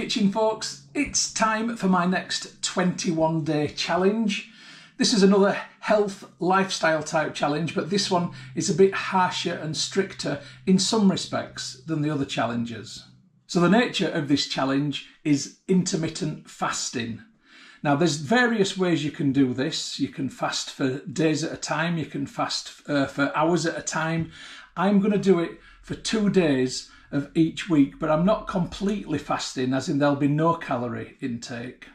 kitchen, folks. It's time for my next 21-day challenge. This is another health lifestyle type challenge, but this one is a bit harsher and stricter in some respects than the other challenges. So the nature of this challenge is intermittent fasting. Now there's various ways you can do this. You can fast for days at a time, you can fast for hours at a time. I'm going to do it for 2 days of each week, but I'm not completely fasting, as in there'll be no calorie intake.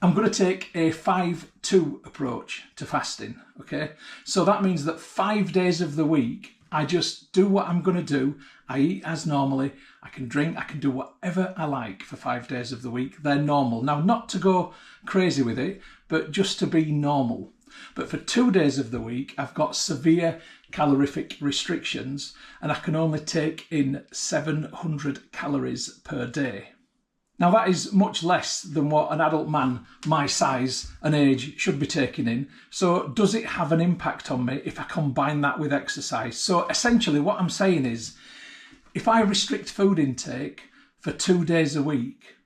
I'm going to take a 5-2 approach to fasting, okay? So that means that 5 days of the week, I just do what I'm going to do. I eat as normally, I can drink, I can do whatever I like for 5 days of the week. They're normal. Now, not to go crazy with it, but just to be normal. But for 2 days of the week, I've got severe calorific restrictions and I can only take in 700 calories per day. Now that is much less than what an adult man my size and age should be taking in. So does it have an impact on me if I combine that with exercise? So essentially what I'm saying is, if I restrict food intake for 2 days a week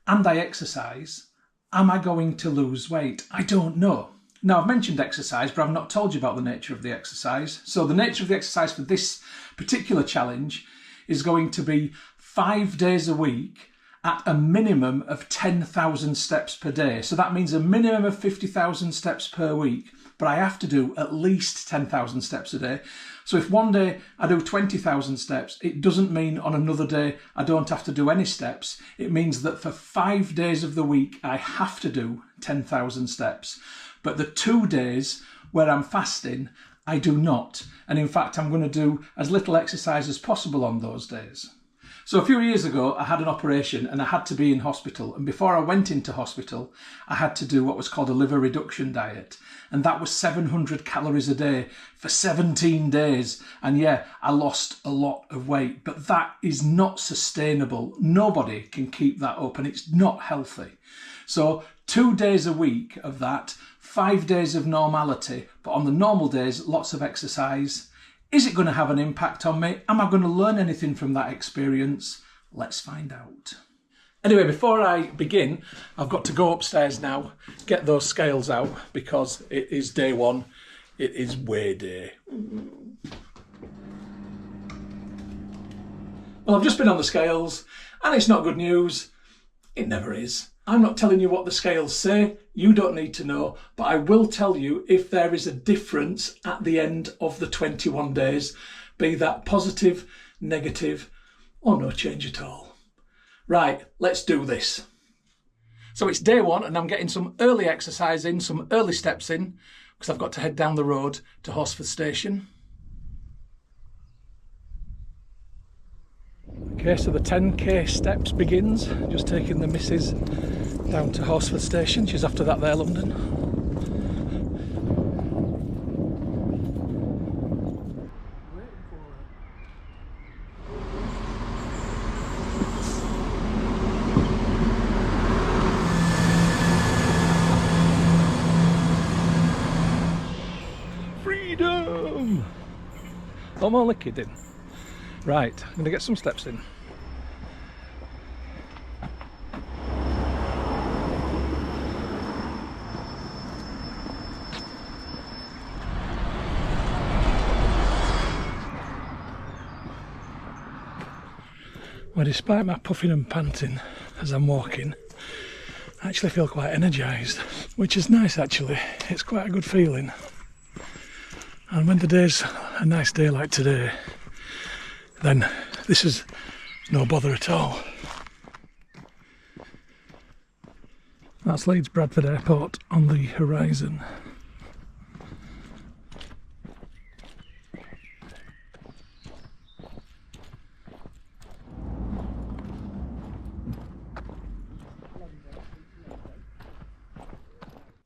and I exercise, am I going to lose weight? I don't know. Now, I've mentioned exercise, but I've not told you about the nature of the exercise. So the nature of the exercise for this particular challenge is going to be 5 days a week at a minimum of 10,000 steps per day. So that means a minimum of 50,000 steps per week, but I have to do at least 10,000 steps a day. So if one day I do 20,000 steps, it doesn't mean on another day I don't have to do any steps. It means that for 5 days of the week, I have to do 10,000 steps. But the 2 days where I'm fasting, I do not. And in fact, I'm going to do as little exercise as possible on those days. So a few years ago, I had an operation and I had to be in hospital. And before I went into hospital, I had to do what was called a liver reduction diet. And that was 700 calories a day for 17 days. And yeah, I lost a lot of weight, but that is not sustainable. Nobody can keep that up and it's not healthy. So 2 days a week of that, 5 days of normality, but on the normal days, lots of exercise. Is it going to have an impact on me? Am I going to learn anything from that experience? Let's find out. Anyway, before I begin, I've got to go upstairs now, get those scales out, because it is day one. It is weigh day. Well, I've just been on the scales, and it's not good news. It never is. I'm not telling you what the scales say, you don't need to know, but I will tell you if there is a difference at the end of the 21 days, be that positive, negative, or no change at all. Right, let's do this. So it's day one and I'm getting some early exercise in, some early steps in, because I've got to head down the road to Horsforth Station. Okay, so the 10k steps begins, just taking the missus down to Horsforth Station. She's after that there, London. Freedom! I'm only kidding. Right, I'm going to get some steps in. Well, despite my puffing and panting as I'm walking, I actually feel quite energised, which is nice actually. It's quite a good feeling. And when the day's a nice day like today, then this is no bother at all. That's Leeds Bradford Airport on the horizon.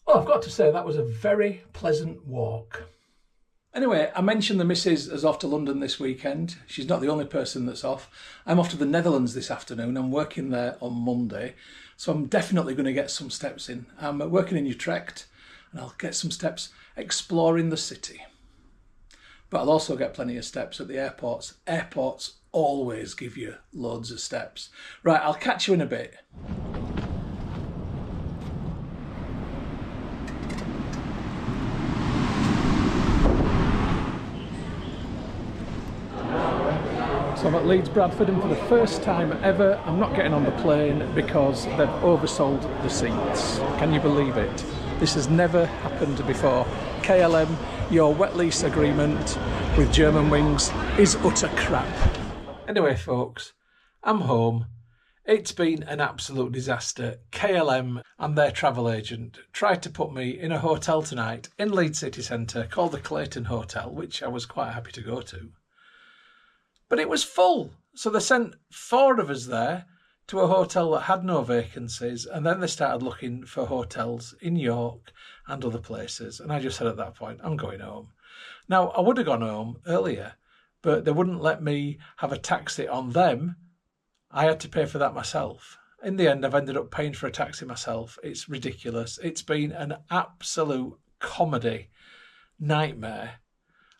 Well, I've got to say that was a very pleasant walk. Anyway, I mentioned the missus is off to London this weekend. She's not the only person that's off. I'm off to the Netherlands this afternoon. I'm working there on Monday, so I'm definitely going to get some steps in. I'm working in Utrecht and I'll get some steps exploring the city. But I'll also get plenty of steps at the airports. Airports always give you loads of steps. Right, I'll catch you in a bit. So I'm at Leeds Bradford, and for the first time ever I'm not getting on the plane because they've oversold the seats. Can you believe it? This has never happened before. KLM, your wet lease agreement with Germanwings is utter crap. Anyway folks, I'm home. It's been an absolute disaster. KLM and their travel agent tried to put me in a hotel tonight in Leeds city centre called the Clayton Hotel, which I was quite happy to go to. But it was full, so they sent 4 of us there to a hotel that had no vacancies, and then they started looking for hotels in York and other places, and I just said at that point, I'm going home. Now, I would have gone home earlier, but they wouldn't let me have a taxi on them. I had to pay for that myself. In the end, I've ended up paying for a taxi myself. It's ridiculous. It's been an absolute comedy nightmare.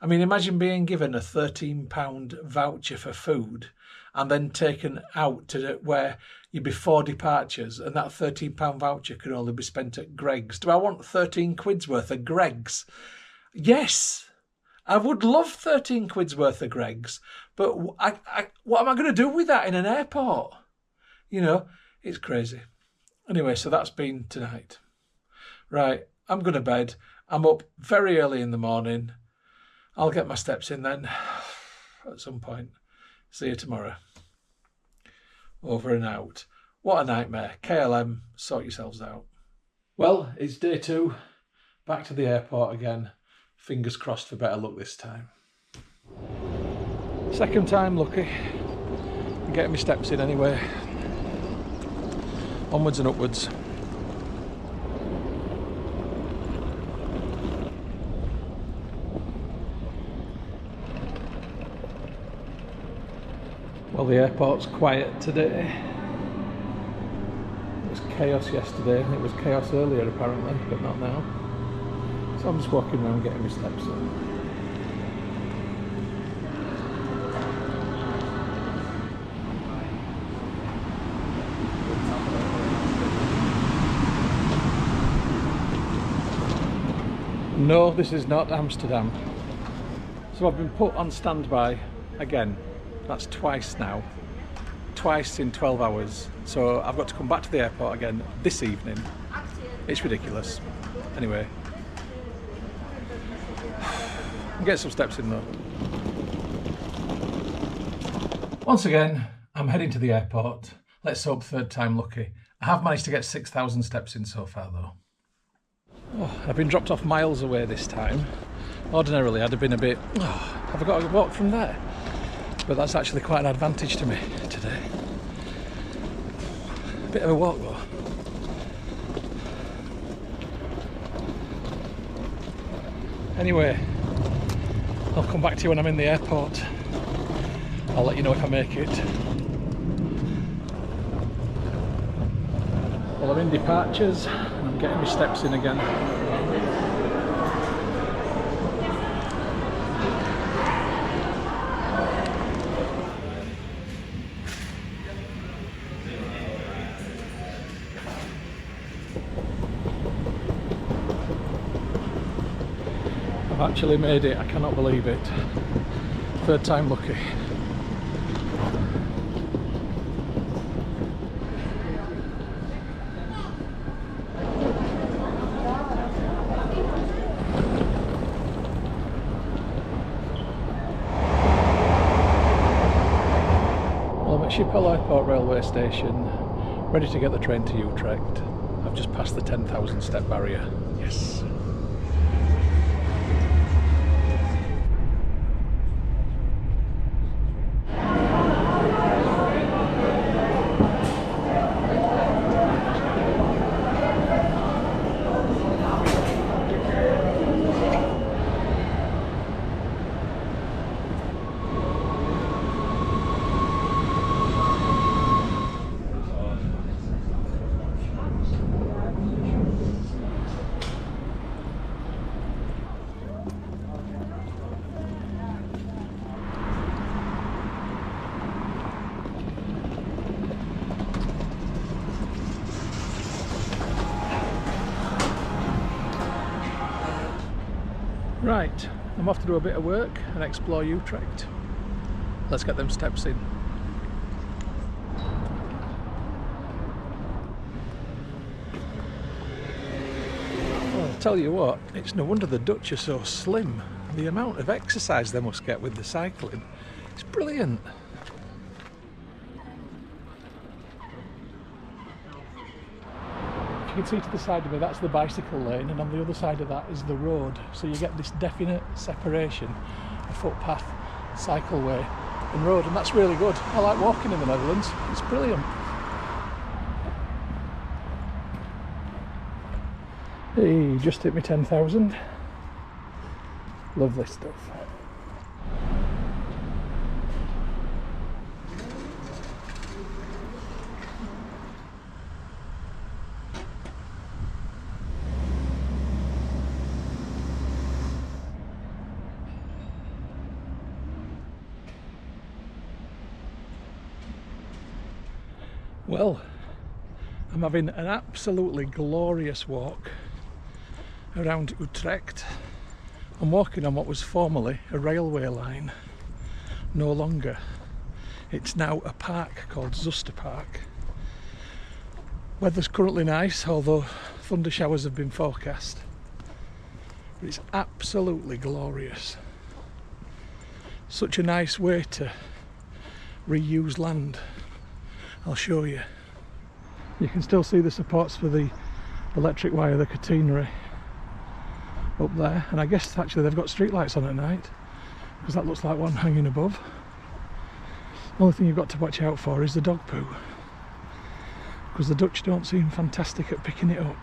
I mean, imagine being given a £13 voucher for food and then taken out to where you'd be 4 departures, and that £13 voucher could only be spent at Greggs. Do I want 13 quid's worth of Greggs? Yes, I would love 13 quid's worth of Greggs, but what am I going to do with that in an airport? You know, it's crazy. Anyway, so that's been tonight. Right, I'm going to bed. I'm up very early in the morning. I'll get my steps in then at some point. See you tomorrow. Over and out. What a nightmare. KLM, sort yourselves out. Well, it's day 2. Back to the airport again. Fingers crossed for better luck this time. Second time lucky. I'm getting my steps in anyway. Onwards and upwards. Well, the airport's quiet today. It was chaos yesterday, and it was chaos earlier apparently, but not now. So I'm just walking around getting my steps in. No, this is not Amsterdam. So I've been put on standby again. That's twice now. Twice in 12 hours. So I've got to come back to the airport again this evening. It's ridiculous. Anyway. I'll get some steps in though. Once again, I'm heading to the airport. Let's hope third time lucky. I have managed to get 6,000 steps in so far though. Oh, I've been dropped off miles away this time. Ordinarily I'd have been a bit, have I got to walk from there? But that's actually quite an advantage to me today. A bit of a walk though. Anyway, I'll come back to you when I'm in the airport. I'll let you know if I make it. Well, I'm in departures and I'm getting my steps in again. I've actually made it, I cannot believe it. Third time lucky. Well, I'm at Schiphol Airport railway station, ready to get the train to Utrecht. I've just passed the 10,000 step barrier. Yes. Right, I'm off to do a bit of work and explore Utrecht. Let's get them steps in. Well, I'll tell you what, it's no wonder the Dutch are so slim. The amount of exercise they must get with the cycling, it's brilliant. You can see to the side of me, that's the bicycle lane, and on the other side of that is the road. So you get this definite separation, a footpath, cycleway and road, and that's really good. I like walking in the Netherlands, it's brilliant. Hey, just hit me 10,000. Lovely stuff. Well, I'm having an absolutely glorious walk around Utrecht. I'm walking on what was formerly a railway line, no longer. It's now a park called Zuster Park. Weather's currently nice, although thunder showers have been forecast. But it's absolutely glorious. Such a nice way to reuse land. I'll show you. You can still see the supports for the electric wire, the catenary up there, and I guess actually they've got street lights on at night, because that looks like one hanging above. The only thing you've got to watch out for is the dog poo, because the Dutch don't seem fantastic at picking it up.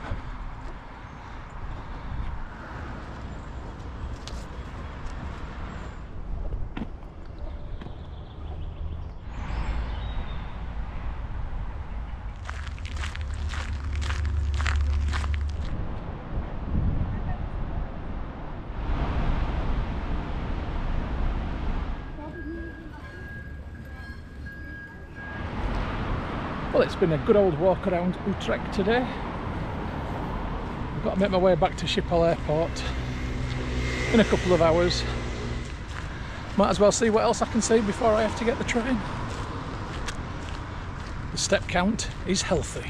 Well, it's been a good old walk around Utrecht today. I've got to make my way back to Schiphol Airport in a couple of hours. Might as well see what else I can see before I have to get the train. The step count is healthy.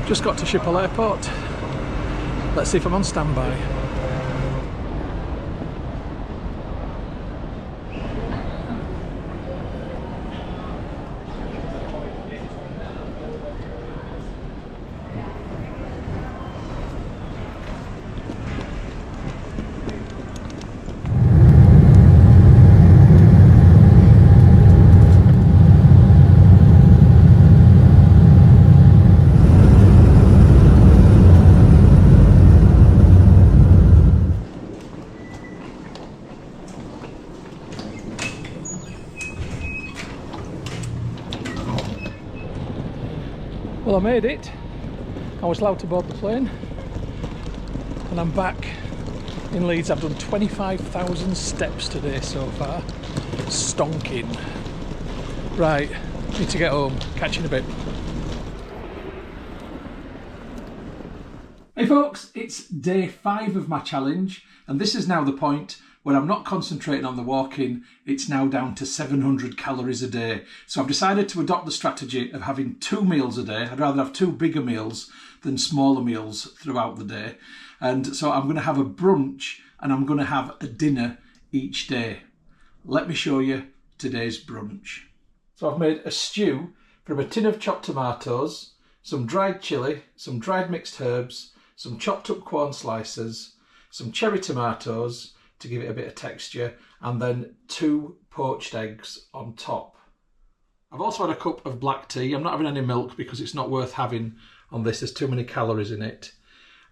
Just got to Schiphol Airport. Let's see if I'm on standby. Well, I made it. I was allowed to board the plane and I'm back in Leeds. I've done 25,000 steps today so far. Stonking. Right, need to get home. Catch you in a bit. Hey folks, it's day 5 of my challenge, and this is now the point where I'm not concentrating on the walking. It's now down to 700 calories a day. So I've decided to adopt the strategy of having 2 meals a day. I'd rather have 2 bigger meals than smaller meals throughout the day. And so I'm going to have a brunch and I'm going to have a dinner each day. Let me show you today's brunch. So I've made a stew from a tin of chopped tomatoes, some dried chilli, some dried mixed herbs, some chopped up corn slices, some cherry tomatoes to give it a bit of texture, and then 2 poached eggs on top. I've also had a cup of black tea. I'm not having any milk because it's not worth having on this. There's too many calories in it.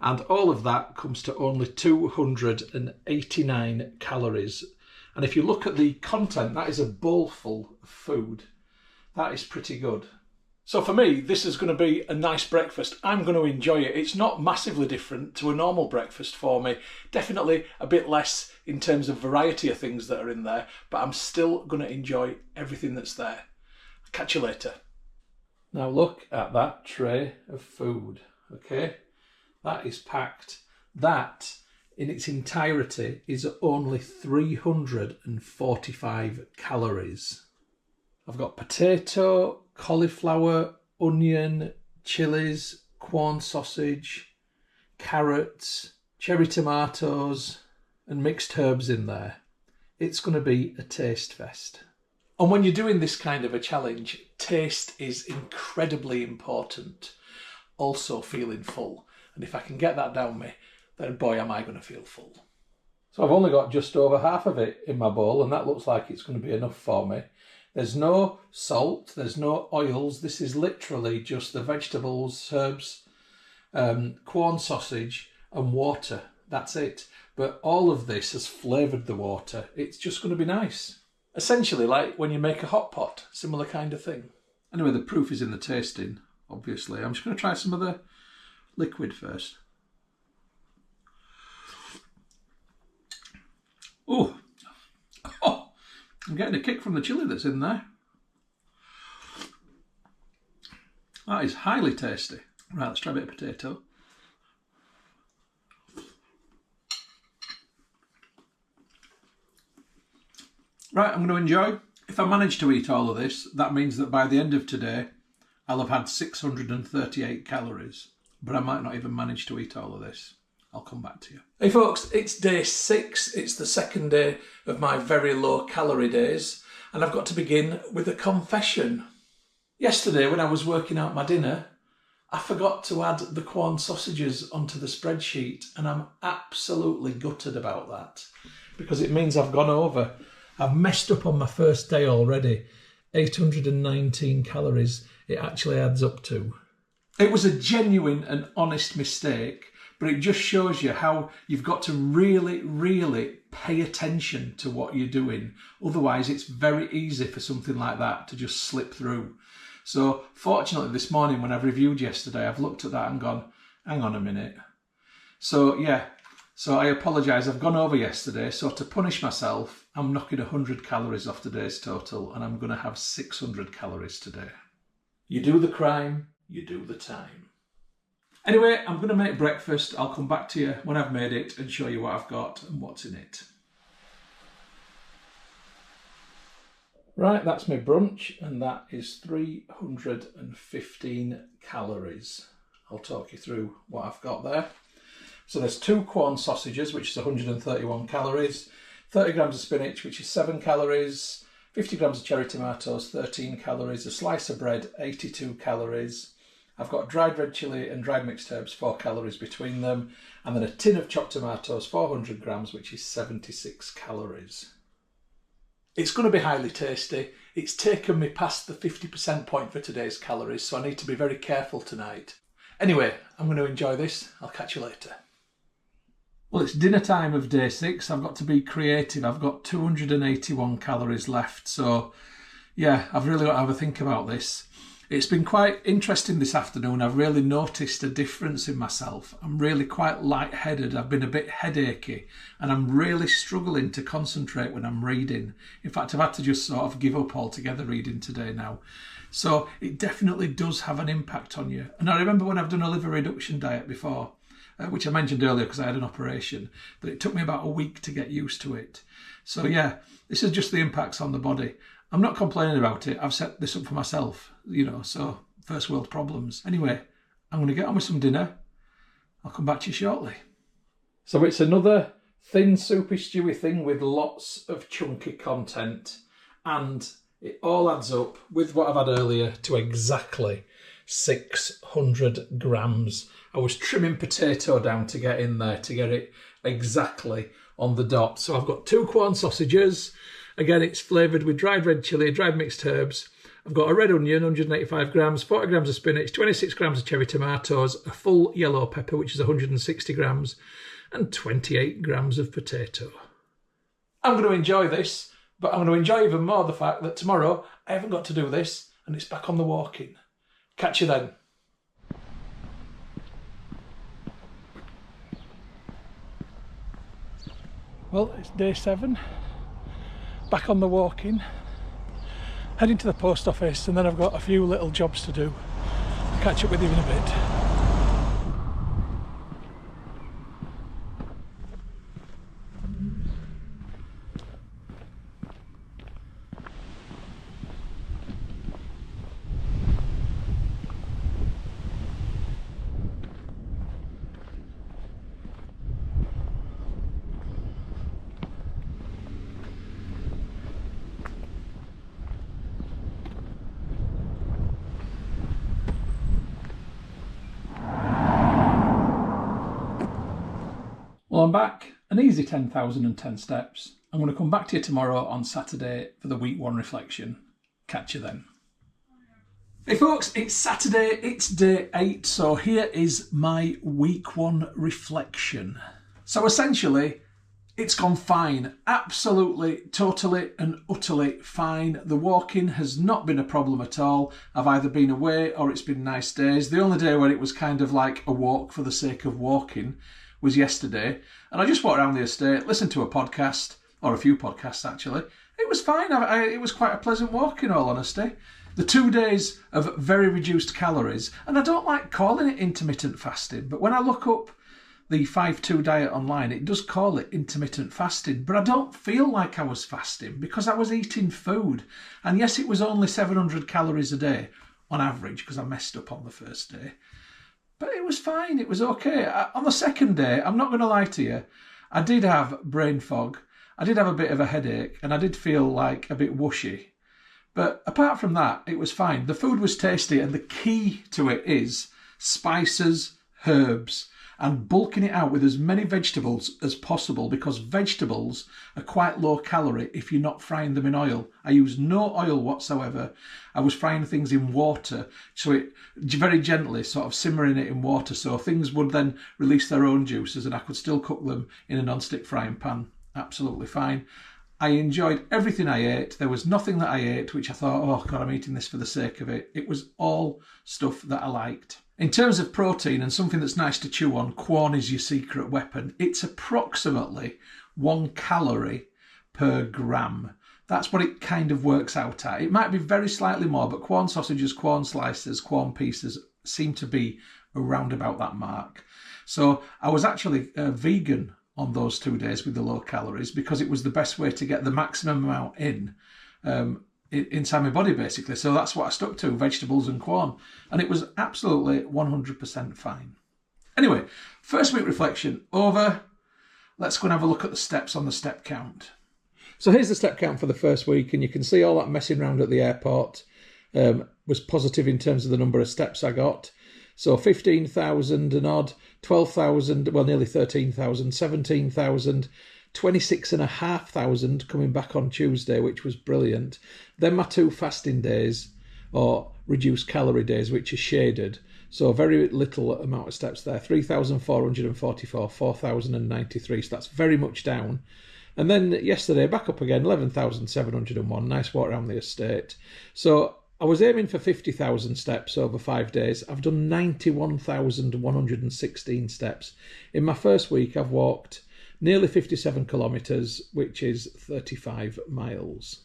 And all of that comes to only 289 calories. And if you look at the content, that is a bowl full of food. That is pretty good. So for me, this is going to be a nice breakfast. I'm going to enjoy it. It's not massively different to a normal breakfast for me. Definitely a bit less in terms of variety of things that are in there, but I'm still going to enjoy everything that's there. Catch you later. Now look at that tray of food, okay? That is packed. That, in its entirety, is only 345 calories. I've got potato, cauliflower, onion, chilies, corn sausage, carrots, cherry tomatoes, and mixed herbs in there. It's going to be a taste fest. And when you're doing this kind of a challenge, taste is incredibly important. Also feeling full. And if I can get that down me, then boy, am I going to feel full. So I've only got just over half of it in my bowl, and that looks like it's going to be enough for me. There's no salt, there's no oils. This is literally just the vegetables, herbs, corn sausage and water. That's it. But all of this has flavoured the water. It's just going to be nice. Essentially like when you make a hot pot, similar kind of thing. Anyway, the proof is in the tasting, obviously. I'm just going to try some of the liquid first. Oh, I'm getting a kick from the chilli that's in there. That is highly tasty. Right, let's try a bit of potato. Right, I'm going to enjoy. If I manage to eat all of this, that means that by the end of today, I'll have had 638 calories. But I might not even manage to eat all of this. I'll come back to you. Hey folks, it's day 6. It's the second day of my very low calorie days. And I've got to begin with a confession. Yesterday when I was working out my dinner, I forgot to add the corn sausages onto the spreadsheet. And I'm absolutely gutted about that. Because it means I've gone over. I've messed up on my first day already. 819 calories it actually adds up to. It was a genuine and honest mistake, but it just shows you how you've got to really, really pay attention to what you're doing. Otherwise, it's very easy for something like that to just slip through. So fortunately, this morning when I've reviewed yesterday, I've looked at that and gone, hang on a minute. So yeah, so I apologise. I've gone over yesterday. So to punish myself, I'm knocking 100 calories off today's total and I'm going to have 600 calories today. You do the crime, you do the time. Anyway, I'm going to make breakfast. I'll come back to you when I've made it and show you what I've got and what's in it. Right, that's my brunch and that is 315 calories. I'll talk you through what I've got there. So there's 2 corn sausages, which is 131 calories, 30 grams of spinach, which is 7 calories, 50 grams of cherry tomatoes, 13 calories, a slice of bread, 82 calories. I've got dried red chilli and dried mixed herbs, 4 calories between them, and then a tin of chopped tomatoes, 400 grams, which is 76 calories. It's going to be highly tasty. It's taken me past the 50% point for today's calories, so I need to be very careful tonight. Anyway, I'm going to enjoy this. I'll catch you later. Well, it's dinner time of day 6. I've got to be creative. I've got 281 calories left. So, yeah, I've really got to have a think about this. It's been quite interesting this afternoon. I've really noticed a difference in myself. I'm really quite lightheaded. I've been a bit headachy and I'm really struggling to concentrate when I'm reading. In fact, I've had to just sort of give up altogether reading today now. So it definitely does have an impact on you. And I remember when I've done a liver reduction diet before, which I mentioned earlier because I had an operation, that it took me about a week to get used to it. So yeah, this is just the impacts on the body. I'm not complaining about it. I've set this up for myself, so first world problems. Anyway, I'm going to get on with some dinner. I'll come back to you shortly. So it's another thin, soupy, stewy thing with lots of chunky content. And it all adds up with what I've had earlier to exactly 600 grams. I was trimming potato down to get in there, to get it exactly on the dot. So I've got 2 Quorn sausages. Again, it's flavoured with dried red chilli, dried mixed herbs. I've got a red onion, 185 grams, 40 grams of spinach, 26 grams of cherry tomatoes, a full yellow pepper, which is 160 grams, and 28 grams of potato. I'm going to enjoy this, but I'm going to enjoy even more the fact that tomorrow I haven't got to do this and it's back on the walking. Catch you then. Well, it's day 7, back on the walking, heading to the post office, and then I've got a few little jobs to do. I'll catch up with you in a bit. Well, I'm back, an easy 10,010 steps. I'm going to come back to you tomorrow on Saturday for the week 1 reflection. Catch you then. Hey folks, it's Saturday, it's day 8, so here is my week 1 reflection. So essentially, it's gone fine. Absolutely, totally and utterly fine. The walking has not been a problem at all. I've either been away or it's been nice days. The only day where it was kind of like a walk for the sake of walking was yesterday, and I just walked around the estate, listened to a podcast, or a few podcasts actually. It was fine. It was quite a pleasant walk in all honesty. The 2 days of very reduced calories, and I don't like calling it intermittent fasting, but when I look up the 5-2 diet online, it does call it intermittent fasting, but I don't feel like I was fasting because I was eating food. And yes, it was only 700 calories a day on average because I messed up on the first day. But it was fine, it was okay. On the second day, I'm not going to lie to you, I did have brain fog, I did have a bit of a headache, and I did feel like a bit whooshy. But apart from that, it was fine. The food was tasty, and the key to it is spices, herbs, and bulking it out with as many vegetables as possible, because vegetables are quite low calorie if you're not frying them in oil. I used no oil whatsoever. I was frying things in water, so it very gently sort of simmering it in water, so things would then release their own juices and I could still cook them in a non-stick frying pan. Absolutely fine. I enjoyed everything I ate. There was nothing that I ate which I thought, oh God, I'm eating this for the sake of it. It was all stuff that I liked. In terms of protein and something that's nice to chew on, Quorn is your secret weapon. It's approximately 1 calorie per gram. That's what it kind of works out at. It might be very slightly more, but Quorn sausages, Quorn slices, Quorn pieces seem to be around about that mark. So I was actually vegan on those 2 days with the low calories because it was the best way to get the maximum amount inside my body basically. So that's what I stuck to, vegetables and Quorn, and it was absolutely 100% fine. Anyway, first week reflection over. Let's go and have a look at the steps on the step count. So here's the step count for the first week, and you can see all that messing around at the airport was positive in terms of the number of steps I got. So 15,000 and odd, 12,000, well nearly 13,000, 17,000, 26,500 coming back on Tuesday, which was brilliant. Then my 2 fasting days, or reduced calorie days, which are shaded. So very little amount of steps there, 3,444, 4,093. So that's very much down. And then yesterday, back up again, 11,701. Nice walk around the estate. So I was aiming for 50,000 steps over 5 days. I've done 91,116 steps. In my first week, I've walked nearly 57 kilometres, which is 35 miles.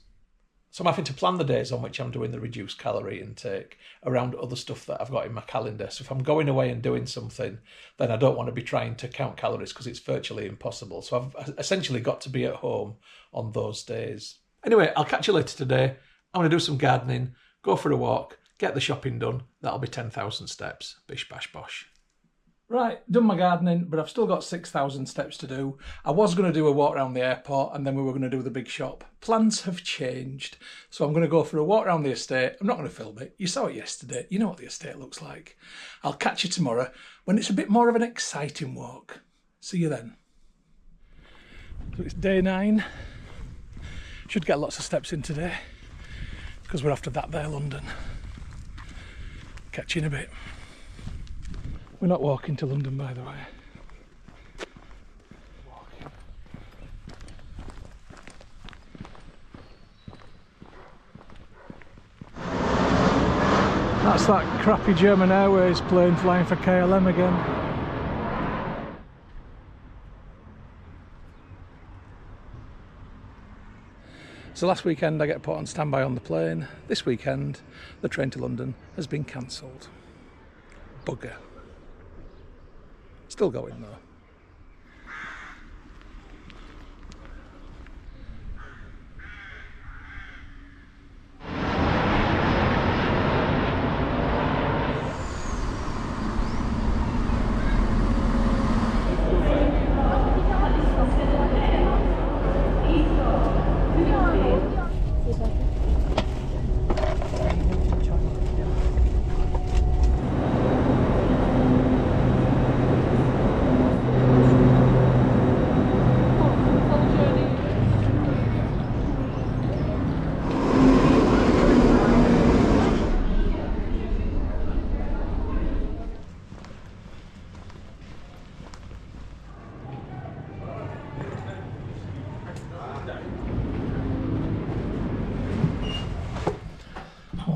So I'm having to plan the days on which I'm doing the reduced calorie intake around other stuff that I've got in my calendar. So if I'm going away and doing something, then I don't want to be trying to count calories because it's virtually impossible. So I've essentially got to be at home on those days. Anyway, I'll catch you later today. I'm going to do some gardening, go for a walk, get the shopping done. That'll be 10,000 steps. Bish, bash, bosh. Right, done my gardening, but I've still got 6,000 steps to do. I was going to do a walk around the airport and then we were going to do the big shop. Plans have changed, so I'm going to go for a walk around the estate. I'm not going to film it. You saw it yesterday. You know what the estate looks like. I'll catch you tomorrow when it's a bit more of an exciting walk. See you then. So it's day 9. Should get lots of steps in today because we're after that there, London. Catch you in a bit. We're not walking to London, by the way. Walking. That's that crappy German Airways plane flying for KLM again. So last weekend I get put on standby on the plane. This weekend the train to London has been cancelled. Bugger. Still going though.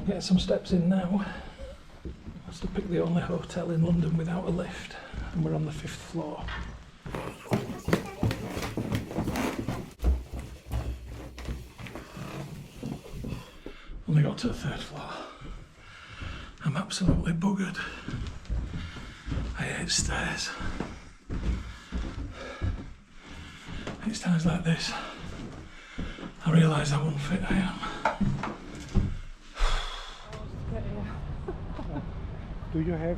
Get some steps in now. That's to pick the only hotel in London without a lift, and we're on the 5th floor. Only got to the 3rd floor. I'm absolutely buggered. I hate stairs. It's times like this I realise how unfit I am. Do you have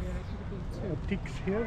ticks here?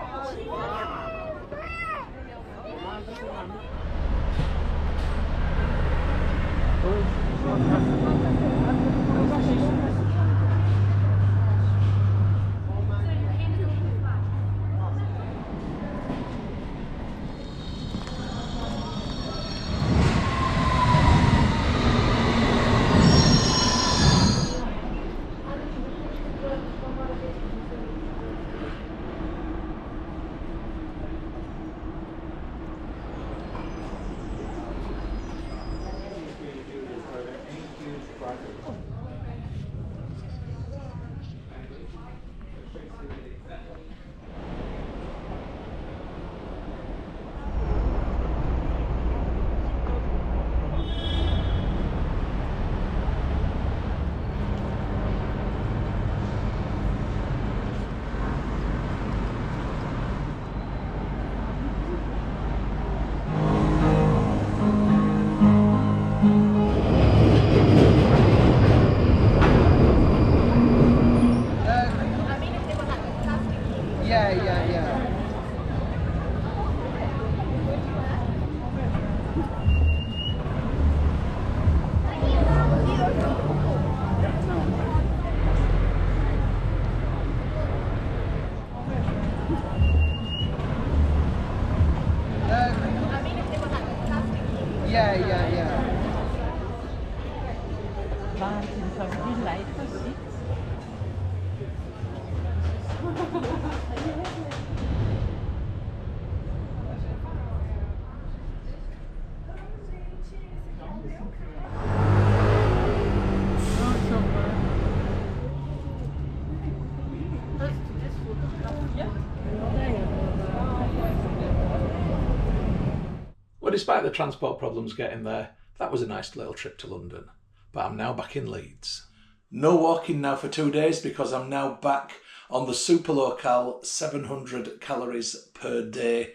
Well, despite the transport problems getting there, that was a nice little trip to London. But I'm now back in Leeds. No walking now for 2 days because I'm now back on the super low-cal 700 calories per day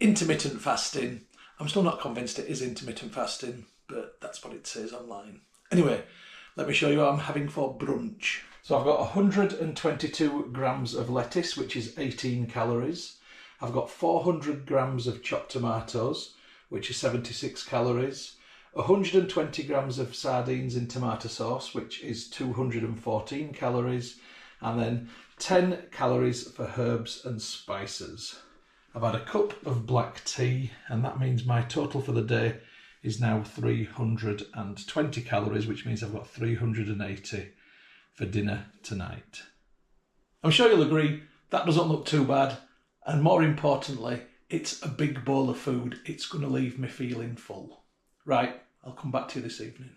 intermittent fasting. I'm still not convinced it is intermittent fasting, but that's what it says online. Anyway, let me show you what I'm having for brunch. So I've got 122 grams of lettuce, which is 18 calories. I've got 400 grams of chopped tomatoes, which is 76 calories, 120 grams of sardines in tomato sauce, which is 214 calories, and then 10 calories for herbs and spices. I've had a cup of black tea, and that means my total for the day is now 320 calories, which means I've got 380 for dinner tonight. I'm sure you'll agree that doesn't look too bad, and more importantly, it's a big bowl of food. It's going to leave me feeling full. Right, I'll come back to you this evening.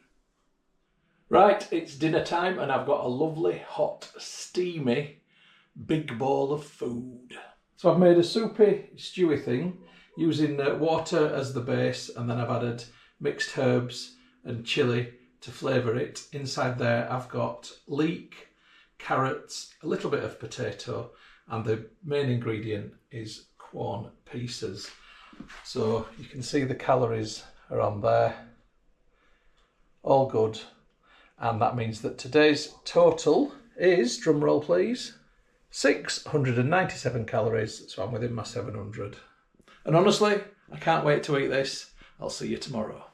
Right, it's dinner time, and I've got a lovely, hot, steamy, big bowl of food. So I've made a soupy, stewy thing using water as the base, and then I've added mixed herbs and chilli to flavour it. Inside there I've got leek, carrots, a little bit of potato, and the main ingredient is corn pieces. So you can see the calories are on there. All good. And that means that today's total is, drum roll please, 697 calories. So I'm within my 700. And honestly, I can't wait to eat this. I'll see you tomorrow.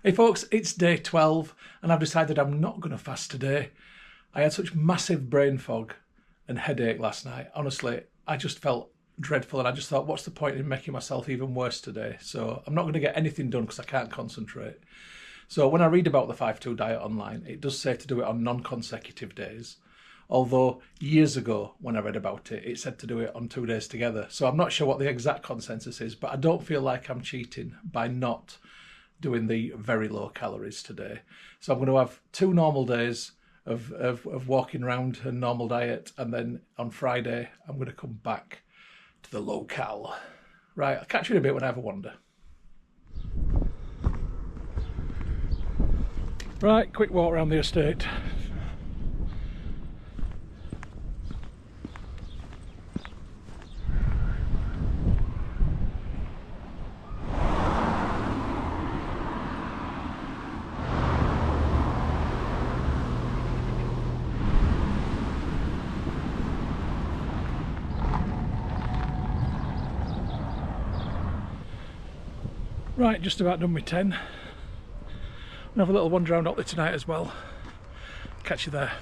Hey folks, it's day 12 and I've decided I'm not going to fast today. I had such massive brain fog and headache last night. Honestly, I just felt dreadful and I just thought, what's the point in making myself even worse today? So I'm not going to get anything done because I can't concentrate. So when I read about the 5-2 diet online, it does say to do it on non-consecutive days. Although years ago, when I read about it, it said to do it on 2 days together. So I'm not sure what the exact consensus is, but I don't feel like I'm cheating by not doing the very low calories today. So I'm going to have 2 normal days of walking around a normal diet, and then on Friday I'm going to come back to the low cal. Right, I'll catch you in a bit when I have a wander. Right, quick walk around the estate. Right, just about done with 10. I'll have a little wander around Otley tonight as well. Catch you there.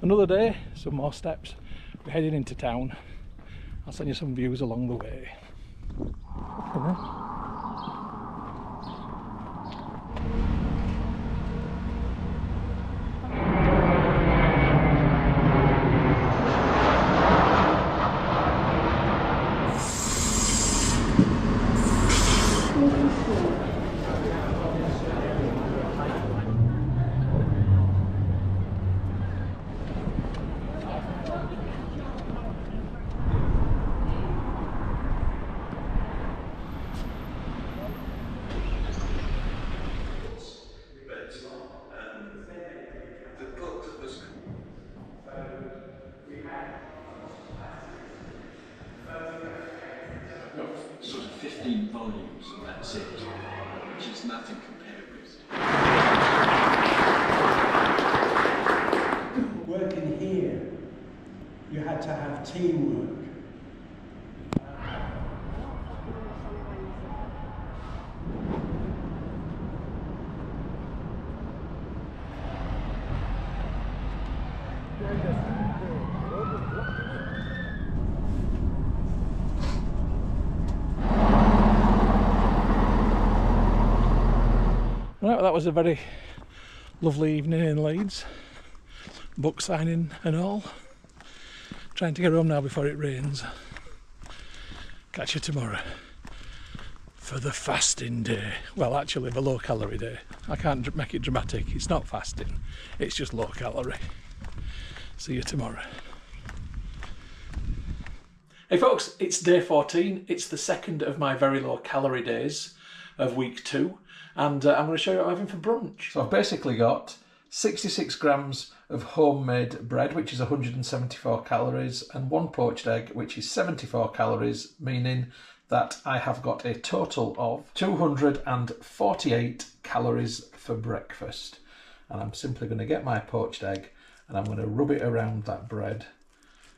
Another day, some more steps. We're heading into town. I'll send you some views along the way. Sort of 15 volumes, that's it, which is nothing compared with. Working here, you had to have teamwork. Right, well, that was a very lovely evening in Leeds. Book signing and all. Trying to get home now before it rains. Catch you tomorrow for the fasting day. Well, actually the low calorie day. I can't make it dramatic. It's not fasting, it's just low calorie. See you tomorrow. Hey folks, it's day 14. It's the second of my very low calorie days of week 2, and I'm going to show you what I'm having for brunch. So I've basically got 66 grams of homemade bread, which is 174 calories, and 1 poached egg, which is 74 calories, meaning that I have got a total of 248 calories for breakfast. And I'm simply going to get my poached egg and I'm going to rub it around that bread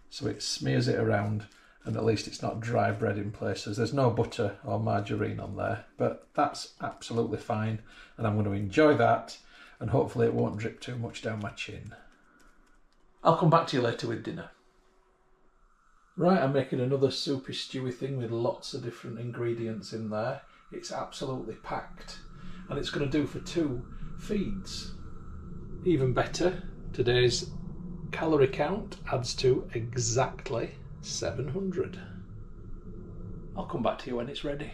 so it smears it around, and at least it's not dry bread in places. There's no butter or margarine on there, but that's absolutely fine, and I'm going to enjoy that, and hopefully it won't drip too much down my chin. I'll come back to you later with dinner. Right, I'm making another soupy stewy thing with lots of different ingredients in there. It's absolutely packed, and it's going to do for 2 feeds. Even better, today's calorie count adds to exactly 700. I'll come back to you when it's ready.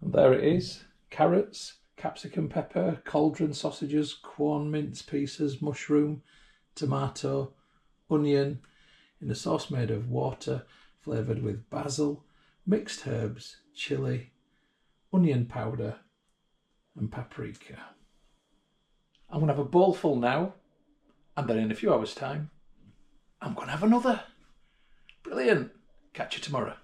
And there it is. Carrots, capsicum pepper, cauldron sausages, corn mince pieces, mushroom, tomato, onion, in a sauce made of water, flavoured with basil, mixed herbs, chilli, onion powder and paprika. I'm going to have a bowl full now, and then in a few hours' time, I'm going to have another. Brilliant. Catch you tomorrow.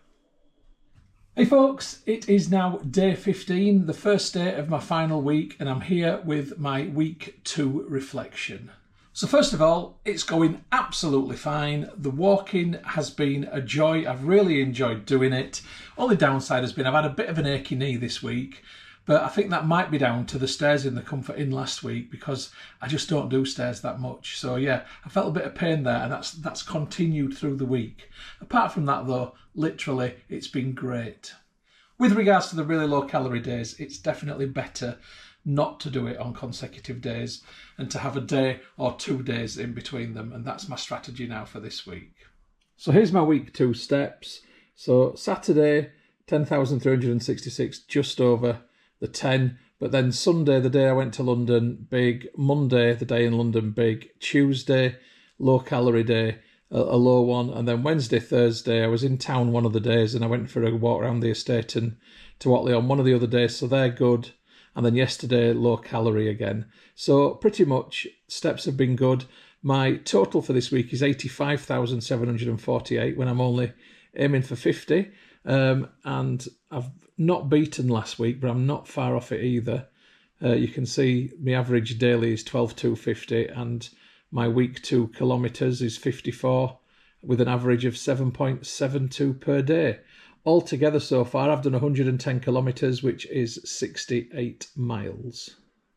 Hey folks, it is now day 15, the first day of my final week, and I'm here with my week 2 reflection. So first of all, it's going absolutely fine. The walking has been a joy. I've really enjoyed doing it. Only downside has been I've had a bit of an achy knee this week, but I think that might be down to the stairs in the Comfort Inn last week, because I just don't do stairs that much. So yeah, I felt a bit of pain there, and that's continued through the week. Apart from that though, literally it's been great. With regards to the really low calorie days, it's definitely better not to do it on consecutive days and to have a day or 2 days in between them, and that's my strategy now for this week. So here's my week 2 steps. So Saturday, 10,366, just over the 10, but then Sunday, the day I went to London, big. Monday, the day in London, big. Tuesday, low calorie day, a low one, and then Wednesday, Thursday, I was in town one of the days and I went for a walk around the estate and to Watley on one of the other days, so they're good. And then yesterday, low calorie again. So pretty much steps have been good. My total for this week is 85,748 when I'm only aiming for 50. And I've not beaten last week, but I'm not far off it either. You can see my average daily is 12,250 and my week 2 kilometres is 54 with an average of 7.72 per day. Altogether so far, I've done 110 kilometres, which is 68 miles.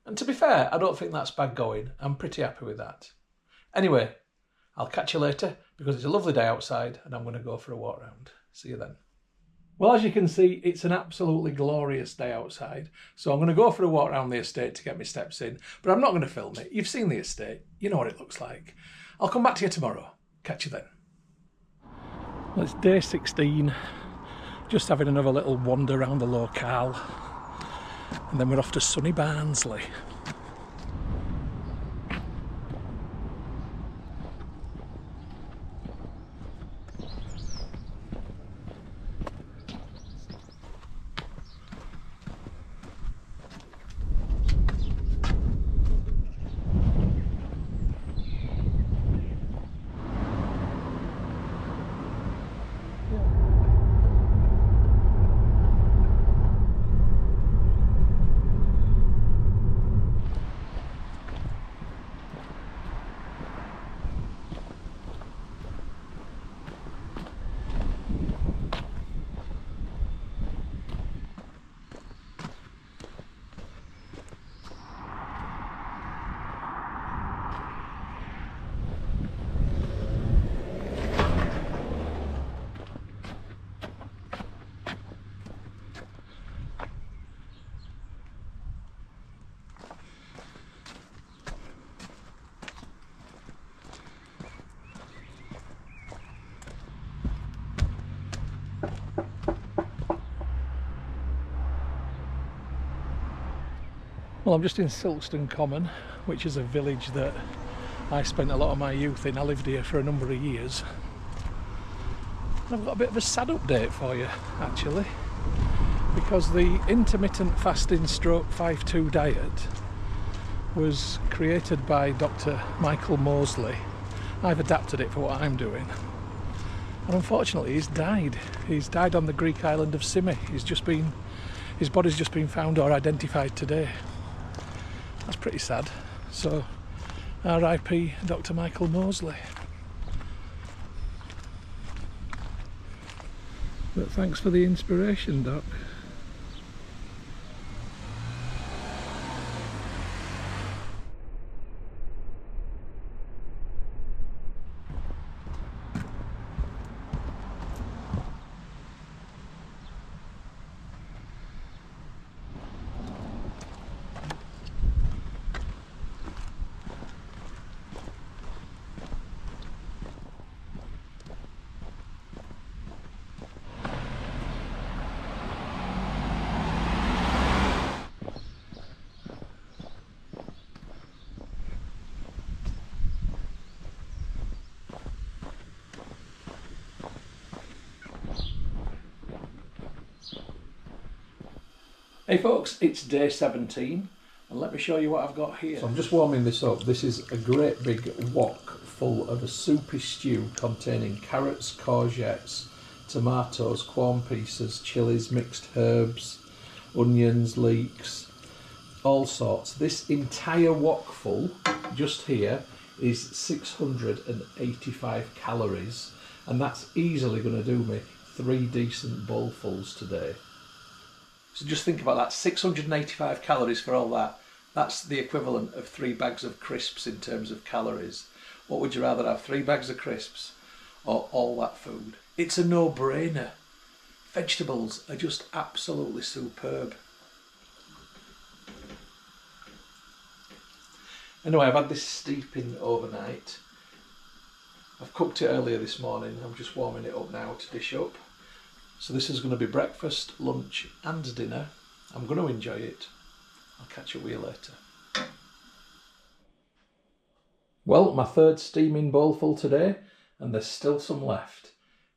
And to be fair, I don't think that's bad going. I'm pretty happy with that. Anyway, I'll catch you later because it's a lovely day outside and I'm going to go for a walk round. See you then. Well, as you can see, it's an absolutely glorious day outside. So I'm going to go for a walk around the estate to get my steps in. But I'm not going to film it. You've seen the estate. You know what it looks like. I'll come back to you tomorrow. Catch you then. Well, it's day 16. Just having another little wander around the locale, and then we're off to sunny Barnsley. Well, I'm just in Silkstone Common, which is a village that I spent a lot of my youth in. I lived here for a number of years. I've got a bit of a sad update for you, actually, because the intermittent fasting stroke 5-2 diet was created by Dr. Michael Mosley. I've adapted it for what I'm doing. And unfortunately, he's died. He's died on the Greek island of Symi. His body's just been found or identified today. That's pretty sad. So, R.I.P. Dr. Michael Mosley. But thanks for the inspiration, Doc. Hey folks, it's day 17 and let me show you what I've got here. So I'm just warming this up. This is a great big wok full of a soupy stew containing carrots, courgettes, tomatoes, corn pieces, chilies, mixed herbs, onions, leeks, all sorts. This entire wok full just here is 685 calories, and that's easily going to do me 3 decent bowlfuls today. So just think about that, 685 calories for all that. That's the equivalent of 3 bags of crisps in terms of calories. What would you rather have, 3 bags of crisps or all that food? It's a no-brainer. Vegetables are just absolutely superb. Anyway, I've had this steeping overnight. I've cooked it earlier this morning. I'm just warming it up now to dish up. So this is going to be breakfast, lunch and dinner. I'm going to enjoy it. I'll catch up with you later. Well, my 3rd steaming bowlful today, and there's still some left.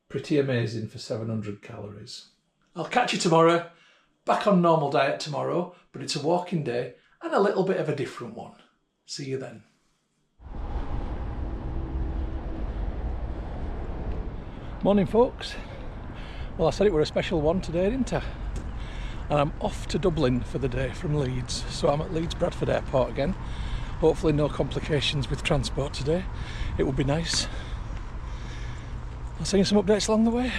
Pretty amazing for 700 calories. I'll catch you tomorrow. Back on normal diet tomorrow, but it's a walking day and a little bit of a different one. See you then. Morning folks. Well, I said it were a special one today, didn't I? And I'm off to Dublin for the day from Leeds. So I'm at Leeds Bradford Airport again. Hopefully no complications with transport today. It would be nice. I'll send you some updates along the way.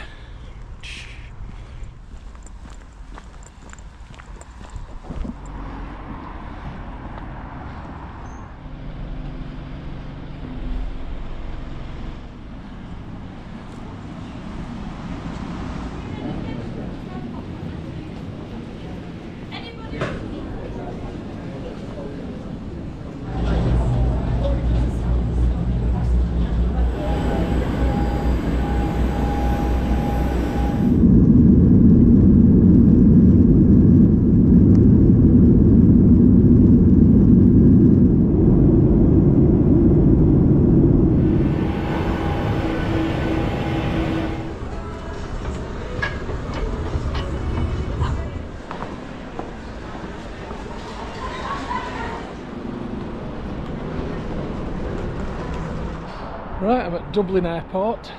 Right, I'm at Dublin Airport.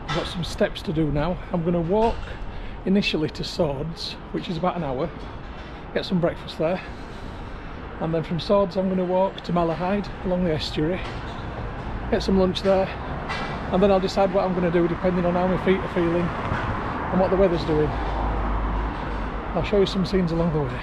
I've got some steps to do now. I'm going to walk initially to Swords, which is about an hour, get some breakfast there, and then from Swords I'm going to walk to Malahide along the estuary, get some lunch there, and then I'll decide what I'm going to do depending on how my feet are feeling and what the weather's doing. I'll show you some scenes along the way.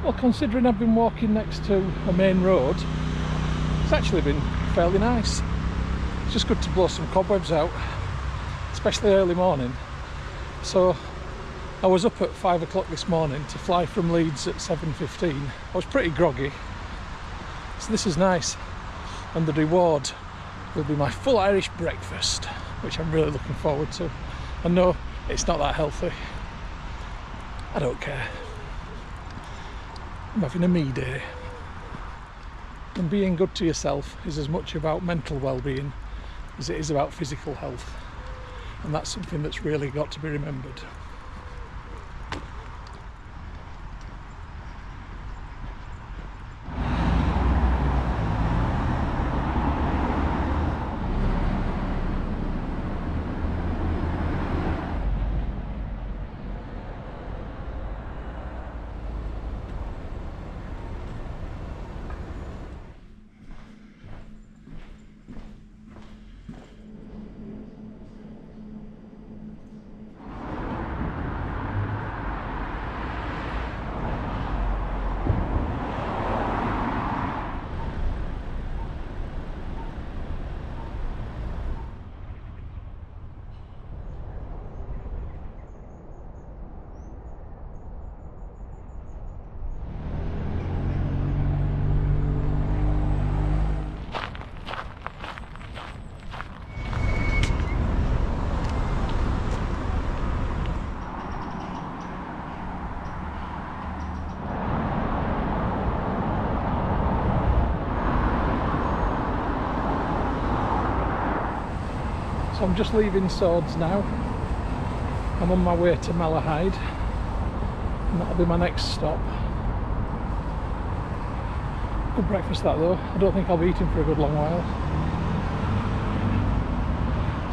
Well, considering I've been walking next to a main road, it's actually been fairly nice. It's just good to blow some cobwebs out, especially early morning. So I was up at 5 o'clock this morning to fly from Leeds at 7:15. I was pretty groggy, so this is nice, and the reward will be my full Irish breakfast, which I'm really looking forward to. I know it's not that healthy, I don't care. I'm having a me day, and being good to yourself is as much about mental well-being as it is about physical health, and that's something that's really got to be remembered. So I'm just leaving Swords now. I'm on my way to Malahide, and that'll be my next stop. Good breakfast that though. I don't think I'll be eating for a good long while.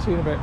See you in a bit.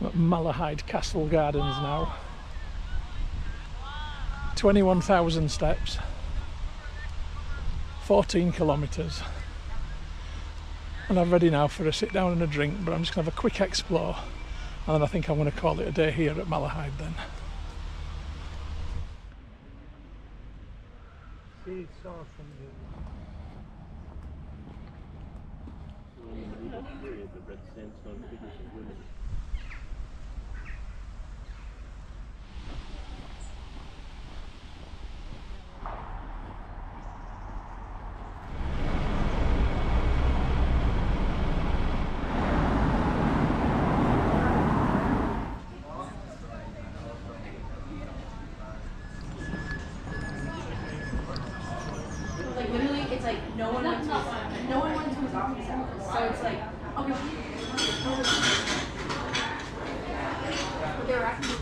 I'm at Malahide Castle Gardens now. 21,000 steps, 14 kilometres, and I'm ready now for a sit down and a drink, but I'm just going to have a quick explore, and then I think I'm going to call it a day here at Malahide then. Like literally, it's like no one went to his office hours. So it's like, okay. But they were asking.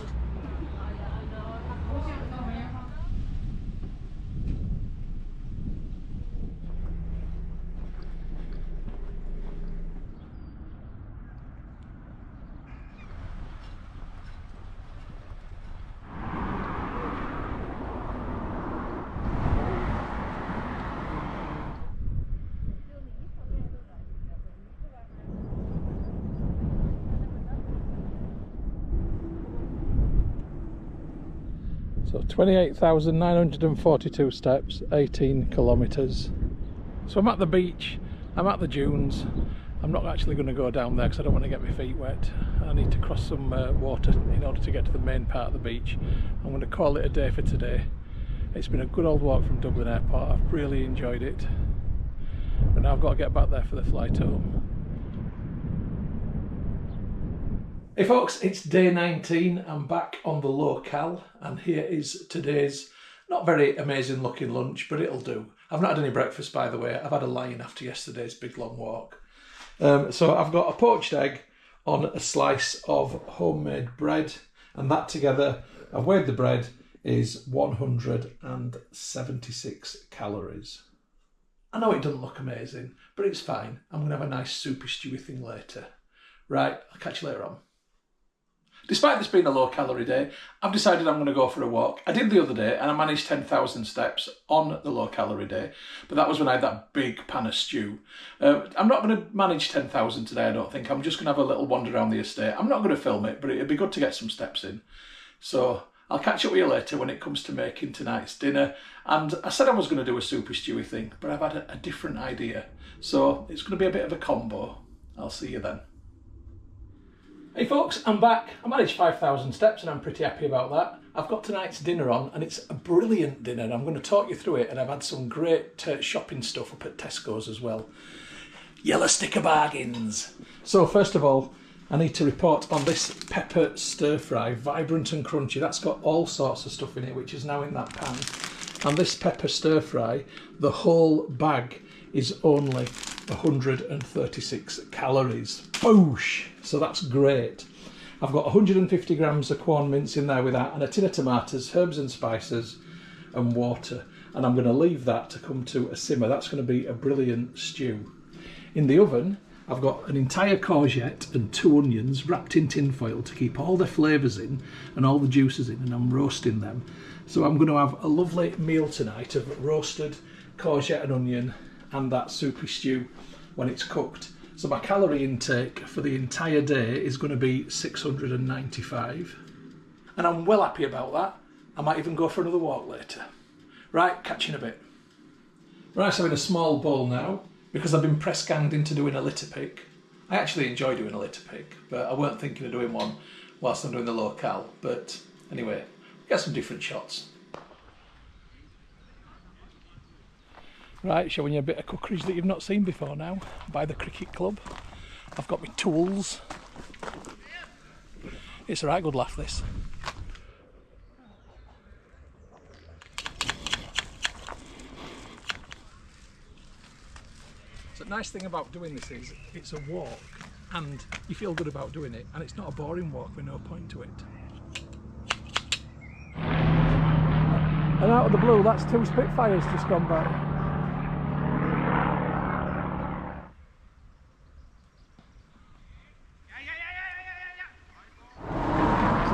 So 28,942 steps, 18 kilometres. So I'm at the beach, I'm at the dunes. I'm not actually going to go down there because I don't want to get my feet wet. I need to cross some water in order to get to the main part of the beach. I'm going to call it a day for today. It's been a good old walk from Dublin Airport. I've really enjoyed it. But now I've got to get back there for the flight home. Hey folks, it's day 19. I'm back on the locale and here is today's not very amazing looking lunch, but it'll do. I've not had any breakfast, by the way. I've had a lie-in after yesterday's big long walk. So I've got a poached egg on a slice of homemade bread, and that together, I've weighed the bread, is 176 calories. I know it doesn't look amazing, but it's fine. I'm going to have a nice soupy stewy thing later. Right, I'll catch you later on. Despite this being a low calorie day, I've decided I'm going to go for a walk. I did the other day and I managed 10,000 steps on the low calorie day, but that was when I had that big pan of stew. I'm not going to manage 10,000 today, I don't think. I'm just going to have a little wander around the estate. I'm not going to film it, but it'd be good to get some steps in. So I'll catch up with you later when it comes to making tonight's dinner. And I said I was going to do a soupy stewy thing, but I've had a different idea. So it's going to be a bit of a combo. I'll see you then. Hey folks, I'm back. I managed 5,000 steps and I'm pretty happy about that. I've got tonight's dinner on and it's a brilliant dinner. I'm going to talk you through it, and I've had some great shopping stuff up at Tesco's as well. Yellow sticker bargains. So first of all, I need to report on this pepper stir fry, vibrant and crunchy. That's got all sorts of stuff in it, which is now in that pan. And this pepper stir fry, the whole bag is only 136 calories. Boosh! So that's great. I've got 150 grams of corn mince in there with that, and a tin of tomatoes, herbs and spices, and water. And I'm going to leave that to come to a simmer. That's going to be a brilliant stew. In the oven, I've got an entire courgette and 2 onions wrapped in tin foil to keep all the flavours in and all the juices in, and I'm roasting them. So I'm going to have a lovely meal tonight of roasted courgette and onion and that soupy stew when it's cooked. So my calorie intake for the entire day is going to be 695. And I'm well happy about that. I might even go for another walk later. Right, catch you in a bit. Right, so in a small bowl now, because I've been press ganged into doing a litter pick. I actually enjoy doing a litter pick, but I weren't thinking of doing one whilst I'm doing the locale. But anyway, get some different shots. Right, showing you a bit of cookeries that you've not seen before now, by the cricket club. I've got my tools. It's a right good laugh, this. So the nice thing about doing this is it's a walk and you feel good about doing it, and it's not a boring walk with no point to it. And out of the blue, that's 2 Spitfires just gone by.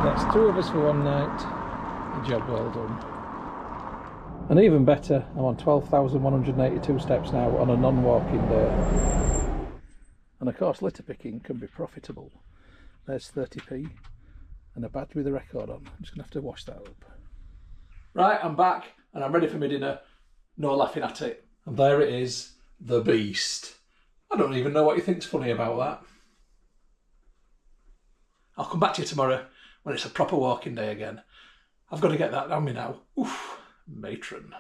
That's 2 of us for one night. A job well done. And even better, I'm on 12,182 steps now on a non-walking day. And of course, litter picking can be profitable. There's 30p and a badge with a record on. I'm just going to have to wash that up. Right, I'm back and I'm ready for my dinner. No laughing at it. And there it is, the beast. I don't even know what you think's funny about that. I'll come back to you tomorrow when it's a proper walking day again. I've got to get that down me now. Oof, matron.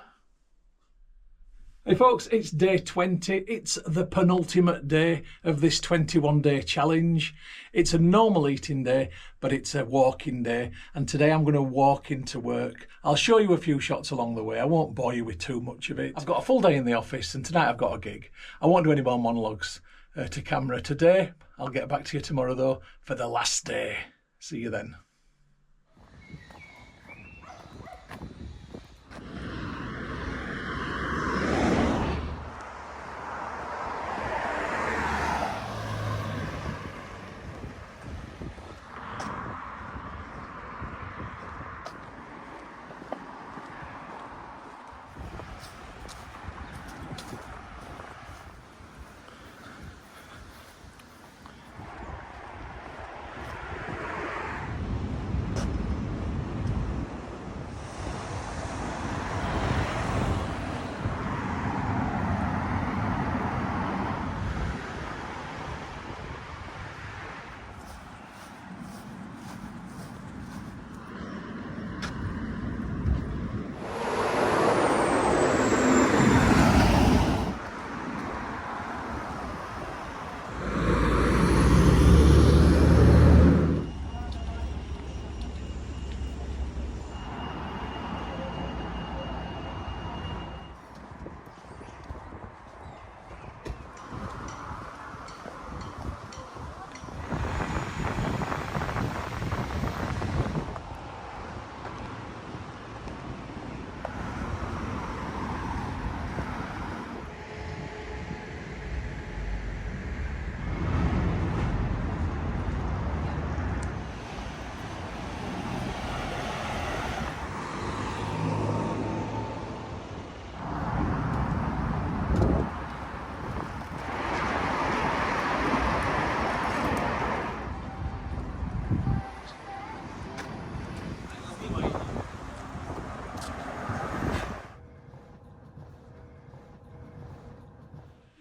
Hey folks, it's day 20. It's the penultimate day of this 21-day challenge. It's a normal eating day, but it's a walking day. And today I'm going to walk into work. I'll show you a few shots along the way. I won't bore you with too much of it. I've got a full day in the office and tonight I've got a gig. I won't do any more monologues to camera today. I'll get back to you tomorrow though for the last day. See you then.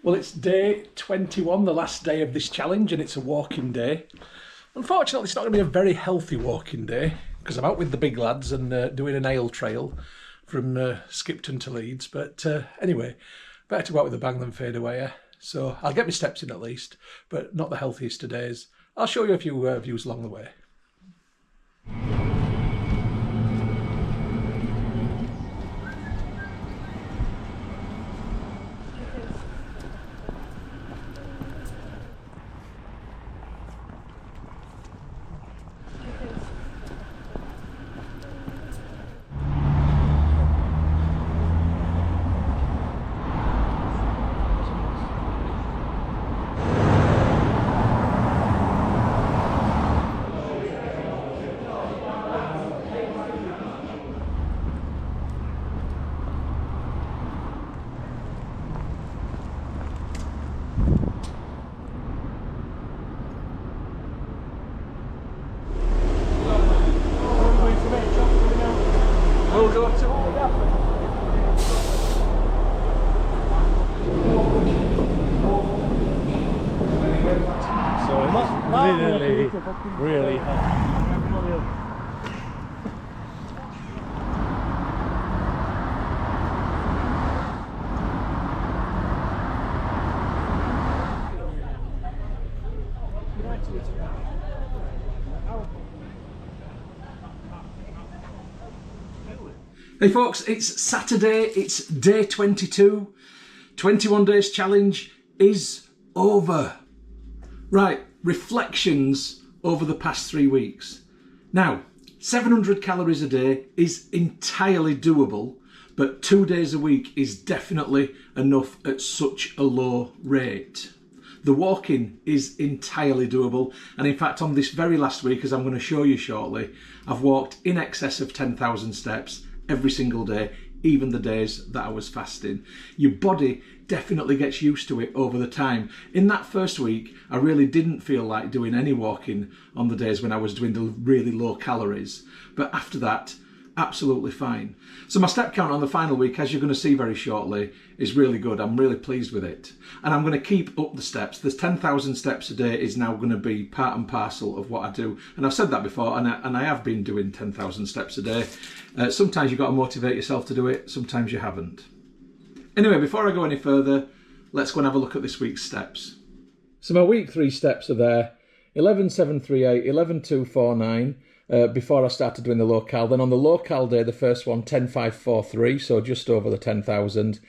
Well, it's day 21, the last day of this challenge, and it's a walking day. Unfortunately, it's not going to be a very healthy walking day because I'm out with the big lads and doing an ale trail from Skipton to Leeds. But anyway, better to go out with a bang than fade away. Eh? So I'll get my steps in at least, but not the healthiest of days. I'll show you a few views along the way. We'll go up to all the So really hot. Hey folks, it's Saturday, it's day 22. 21 days challenge is over. Right, reflections over the past 3 weeks. Now, 700 calories a day is entirely doable, but 2 days a week is definitely enough at such a low rate. The walking is entirely doable, and in fact on this very last week, as I'm going to show you shortly, I've walked in excess of 10,000 steps every single day, even the days that I was fasting. Your body definitely gets used to it over the time. In that first week, I really didn't feel like doing any walking on the days when I was doing the really low calories. But after that, absolutely fine. So my step count on the final week, as you're going to see very shortly, is really good. I'm really pleased with it. And I'm going to keep up the steps. There's 10,000 steps a day is now going to be part and parcel of what I do. And I've said that before, and I have been doing 10,000 steps a day. Sometimes you've got to motivate yourself to do it, sometimes you haven't. Anyway, before I go any further, let's go and have a look at this week's steps. So my week 3 steps are there, 11,738, 11,249. Before I started doing the low cal. Then on the low cal day, the first one, 10,543, so just over the 10,000.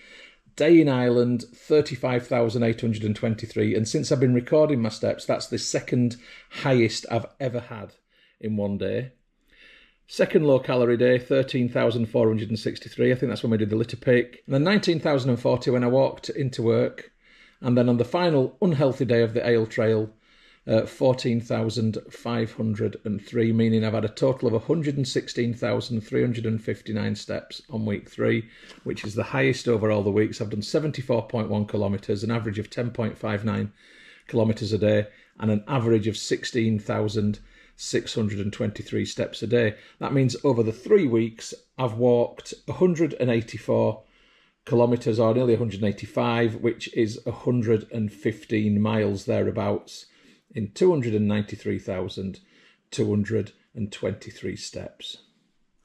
Day in Ireland, 35,823. And since I've been recording my steps, that's the second highest I've ever had in one day. Second low calorie day, 13,463. I think that's when we did the litter pick. And then 19,040 when I walked into work. And then on the final unhealthy day of the ale trail, 14,503, meaning I've had a total of 116,359 steps on week 3, which is the highest over all the weeks. I've done 74.1 kilometres, an average of 10.59 kilometres a day, and an average of 16,623 steps a day. That means over the 3 weeks, I've walked 184 kilometres, or nearly 185, which is 115 miles thereabouts, in 293,223 steps.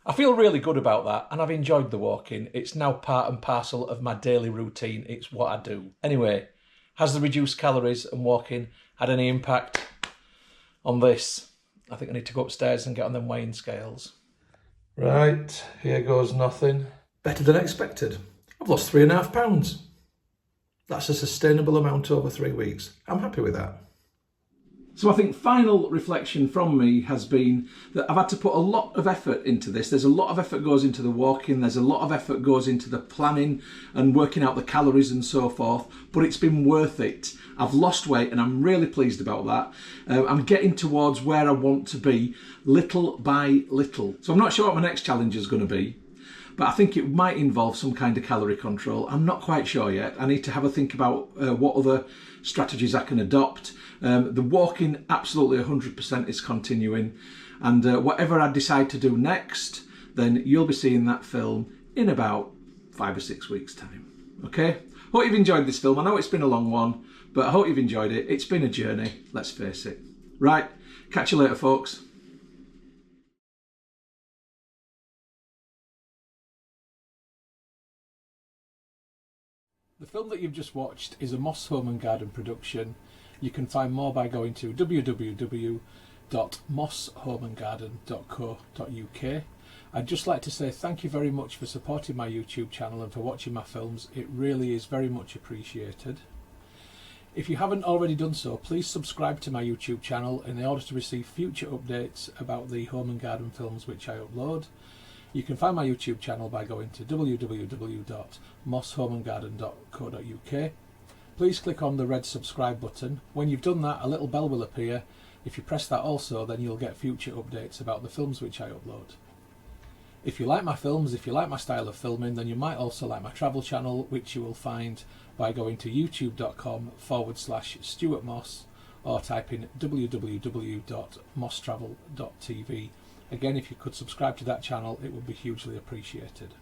I feel really good about that, and I've enjoyed the walking. It's now part and parcel of my daily routine. It's what I do. Anyway, has the reduced calories and walking had any impact on this? I think I need to go upstairs and get on them weighing scales. Right, here goes nothing. Better than expected. I've lost 3.5 pounds. That's a sustainable amount over 3 weeks. I'm happy with that. So I think final reflection from me has been that I've had to put a lot of effort into this. There's a lot of effort goes into the walking. There's a lot of effort goes into the planning and working out the calories and so forth, but it's been worth it. I've lost weight and I'm really pleased about that. I'm getting towards where I want to be little by little. So I'm not sure what my next challenge is going to be, but I think it might involve some kind of calorie control. I'm not quite sure yet. I need to have a think about what other strategies I can adopt. The walking, absolutely 100% is continuing. And whatever I decide to do next, then you'll be seeing that film in about 5 or 6 weeks' time. Okay, hope you've enjoyed this film. I know it's been a long one, but I hope you've enjoyed it. It's been a journey, let's face it. Right, catch you later, folks. The film that you've just watched is a Moss Home and Garden production. You can find more by going to www.mosshomeandgarden.co.uk. I'd just like to say thank you very much for supporting my YouTube channel and for watching my films. It really is very much appreciated. If you haven't already done so, please subscribe to my YouTube channel in order to receive future updates about the home and garden films which I upload. You can find my YouTube channel by going to www.mosshomeandgarden.co.uk. Please click on the red subscribe button. When you've done that, a little bell will appear. If you press that also, then you'll get future updates about the films which I upload. If you like my films, if you like my style of filming, then you might also like my travel channel, which you will find by going to youtube.com/Stuart Moss or type in www.mosstravel.tv. Again, if you could subscribe to that channel, it would be hugely appreciated.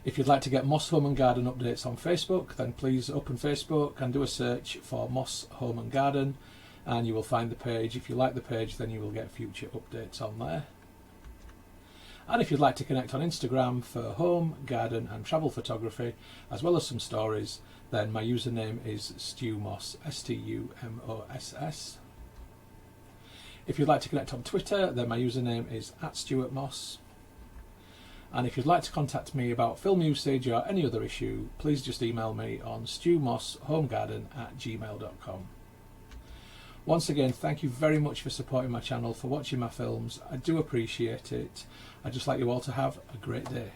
If you'd like to get Moss Home and Garden updates on Facebook, then please open Facebook and do a search for Moss Home and Garden, and you will find the page. If you like the page, then you will get future updates on there. And if you'd like to connect on Instagram for home, garden and travel photography, as well as some stories, then my username is StuMoss, STUMOSS. If you'd like to connect on Twitter, then my username is @StuartMoss. And if you'd like to contact me about film usage or any other issue, please just email me on stewmosshomegarden@gmail.com. Once again, thank you very much for supporting my channel, for watching my films. I do appreciate it. I'd just like you all to have a great day.